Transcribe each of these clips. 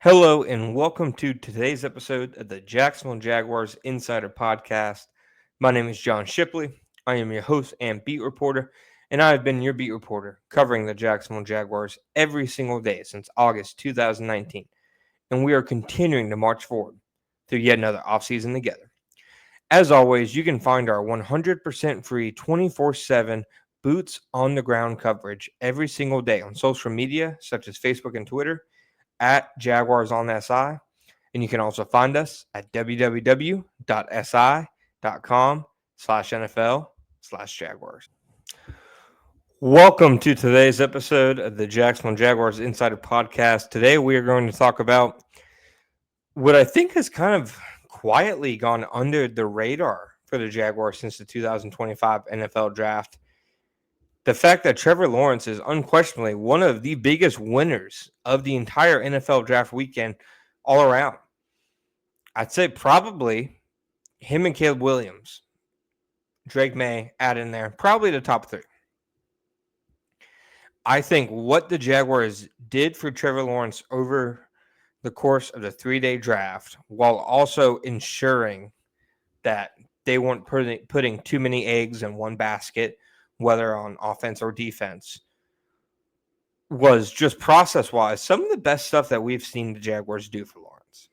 Hello and welcome to today's episode of the Jacksonville Jaguars Insider Podcast. My name is John Shipley. I am your host and beat reporter, and I have been your beat reporter covering the Jacksonville Jaguars every single day since August 2019. And we are continuing to march forward through yet another offseason together. As always, you can find our 100% free 24/7 boots on the ground coverage every single day on social media such as Facebook and Twitter at Jaguars on SI. And you can also find us at www.si.com/NFL/Jaguars. Welcome to today's episode of the Jacksonville Jaguars Insider Podcast. Today we are going to talk about what I think has kind of quietly gone under the radar for the Jaguars since the 2025 NFL Draft. The fact that Trevor Lawrence is unquestionably one of the biggest winners of the entire NFL draft weekend all around. I'd say probably him and Caleb Williams, Drake May, add in there, probably the top three. I think what the Jaguars did for Trevor Lawrence over the course of the 3-day draft, while also ensuring that they weren't putting too many eggs in one basket, whether on offense or defense, was just process-wise some of the best stuff that we've seen the Jaguars do for Lawrence.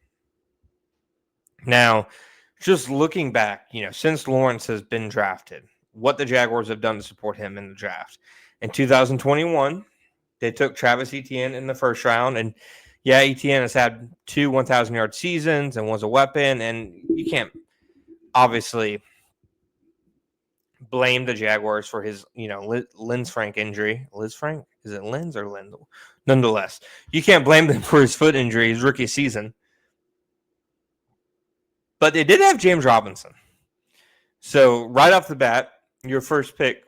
Now, just looking back, since Lawrence has been drafted, what the Jaguars have done to support him in the draft. In 2021, they took Travis Etienne in the first round, and Etienne has had 2 1,000-yard seasons and was a weapon, and you can't obviously blame the Jaguars for his, Linz Frank injury. Liz Frank? Is it Linz or Lind? Nonetheless, you can't blame them for his foot injury his rookie season. But they did have James Robinson. So right off the bat, your first pick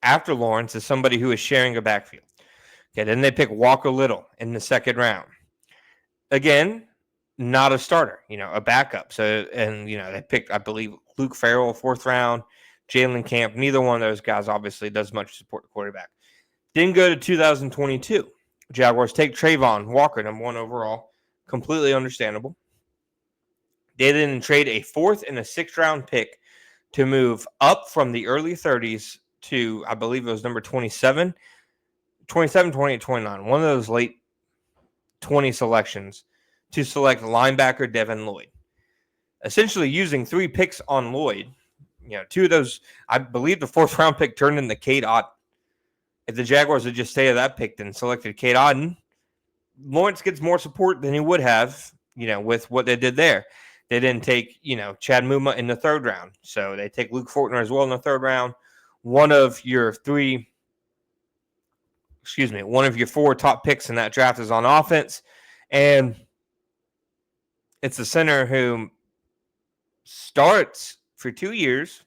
after Lawrence is somebody who is sharing a backfield. Okay, then they pick Walker Little in the second round. Again, not a starter, a backup. So, and, they picked, I believe, Luke Farrell, 4th round, Jalen Camp. Neither one of those guys obviously does much to support the quarterback. Then go to 2022. Jaguars take Trayvon Walker, number 1 overall. Completely understandable. They then trade a 4th and a 6th round pick to move up from the early 30s to, I believe it was number 27, 28, 29. One of those late 20 selections to select linebacker Devin Lloyd. Essentially using 3 picks on Lloyd. 2 of those, I believe the 4th round pick turned into Cade Otton. If the Jaguars had just stayed at that pick and selected Cade Otton, Lawrence gets more support than he would have, with what they did there. They didn't take, Chad Muma in the 3rd round. So they take Luke Fortner as well in the 3rd round. One of your 4 top picks in that draft is on offense. And it's a center who starts for 2 years,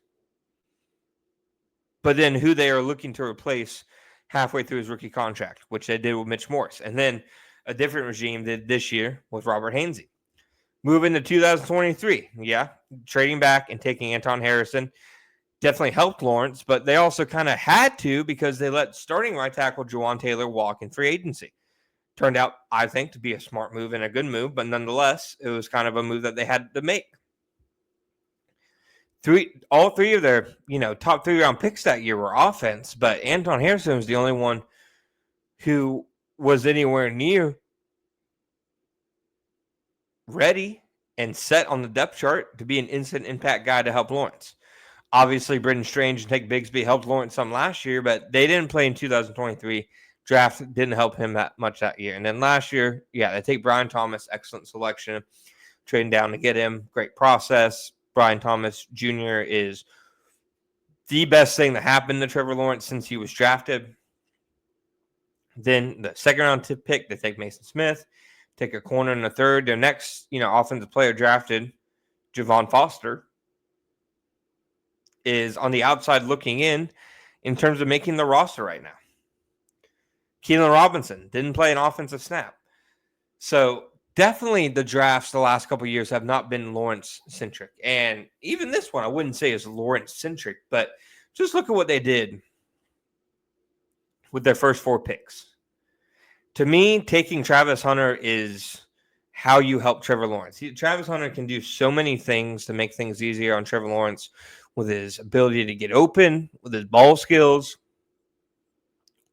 but then who they are looking to replace halfway through his rookie contract, which they did with Mitch Morse. And then a different regime did this year with Robert Hainsey. Moving to 2023, trading back and taking Anton Harrison definitely helped Lawrence, but they also kind of had to because they let starting right tackle Juwan Taylor walk in free agency. Turned out, I think, to be a smart move and a good move, but nonetheless, it was kind of a move that they had to make. All three of their, top 3 round picks that year were offense, but Anton Harrison was the only one who was anywhere near ready and set on the depth chart to be an instant impact guy to help Lawrence. Obviously, Britton Strange and Nick Bigsby helped Lawrence some last year, but they didn't play in 2023. Draft didn't help him that much that year. And then last year, they take Brian Thomas, excellent selection, trading down to get him, great process. Brian Thomas Jr. is the best thing that happened to Trevor Lawrence since he was drafted. Then the 2nd round pick, they take Mason Smith, take a corner in the 3rd. Their next, offensive player drafted, Javon Foster, is on the outside looking in terms of making the roster right now. Keelan Robinson didn't play an offensive snap. So definitely the drafts the last couple of years have not been Lawrence-centric. And even this one, I wouldn't say is Lawrence-centric, but just look at what they did with their first 4 picks. To me, taking Travis Hunter is how you help Trevor Lawrence. Travis Hunter can do so many things to make things easier on Trevor Lawrence with his ability to get open, with his ball skills,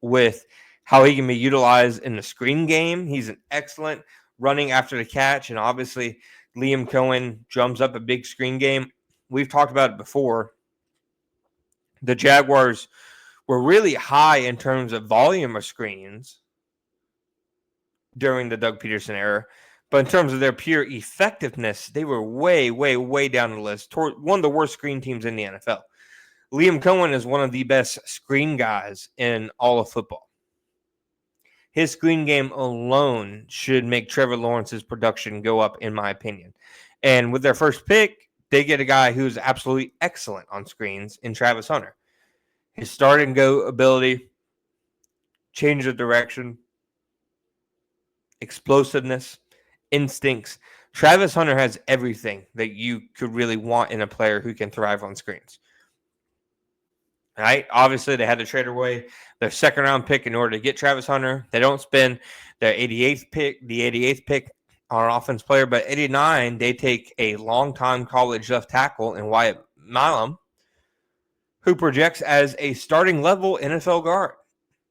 with how he can be utilized in the screen game. He's an excellent running after the catch, and obviously Liam Cohen drums up a big screen game. We've talked about it before. The Jaguars were really high in terms of volume of screens during the Doug Peterson era, but in terms of their pure effectiveness, they were way, way, way down the list. One of the worst screen teams in the NFL. Liam Cohen is one of the best screen guys in all of football. His screen game alone should make Trevor Lawrence's production go up, in my opinion. And with their first pick, they get a guy who's absolutely excellent on screens in Travis Hunter. His start and go ability, change of direction, explosiveness, instincts. Travis Hunter has everything that you could really want in a player who can thrive on screens. Right? Obviously, they had to trade away their second-round pick in order to get Travis Hunter. They don't spend their 88th pick on an offense player, but 89, they take a long-time college left tackle in Wyatt Milam, who projects as a starting-level NFL guard.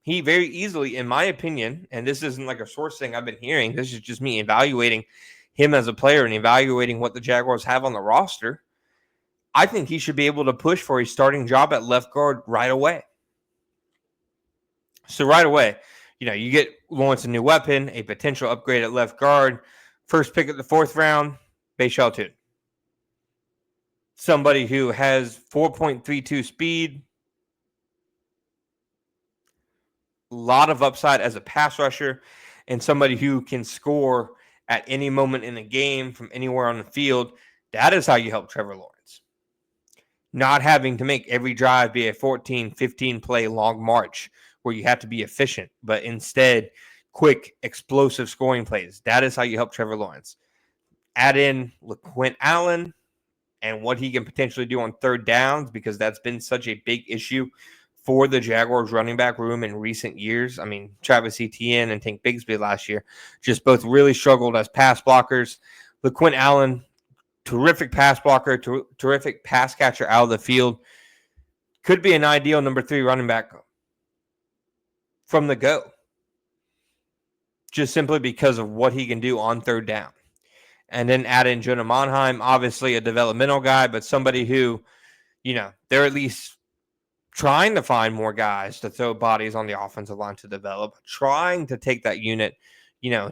He very easily, in my opinion, and this isn't like a source thing I've been hearing, this is just me evaluating him as a player and evaluating what the Jaguars have on the roster. I think he should be able to push for a starting job at left guard right away. So right away, you get Lawrence a new weapon, a potential upgrade at left guard, first pick at the 4th round, Bashal Tune. Somebody who has 4.32 speed, a lot of upside as a pass rusher, and somebody who can score at any moment in the game from anywhere on the field. That is how you help Trevor Lawrence. Not having to make every drive be a 14, 15 play long march where you have to be efficient, but instead quick, explosive scoring plays. That is how you help Trevor Lawrence. Add in LaQuint Allen and what he can potentially do on third downs, because that's been such a big issue for the Jaguars running back room in recent years. I mean, Travis Etienne and Tank Bigsby last year just both really struggled as pass blockers. LaQuint Allen, terrific pass blocker, terrific pass catcher out of the field. Could be an ideal number 3 running back from the go. Just simply because of what he can do on third down. And then add in Jonah Monheim, obviously a developmental guy, but somebody who, they're at least trying to find more guys to throw bodies on the offensive line to develop, trying to take that unit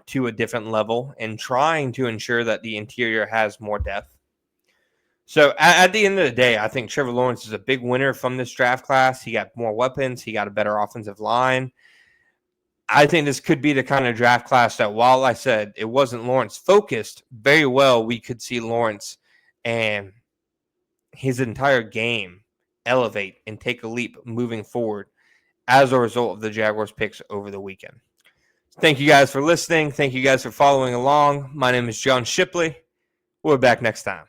to a different level, and trying to ensure that the interior has more depth. So at the end of the day, I think Trevor Lawrence is a big winner from this draft class. He got more weapons. He got a better offensive line. I think this could be the kind of draft class that, while I said it wasn't Lawrence focused, very well we could see Lawrence and his entire game elevate and take a leap moving forward as a result of the Jaguars picks over the weekend. Thank you guys for listening. Thank you guys for following along. My name is John Shipley. We'll be back next time.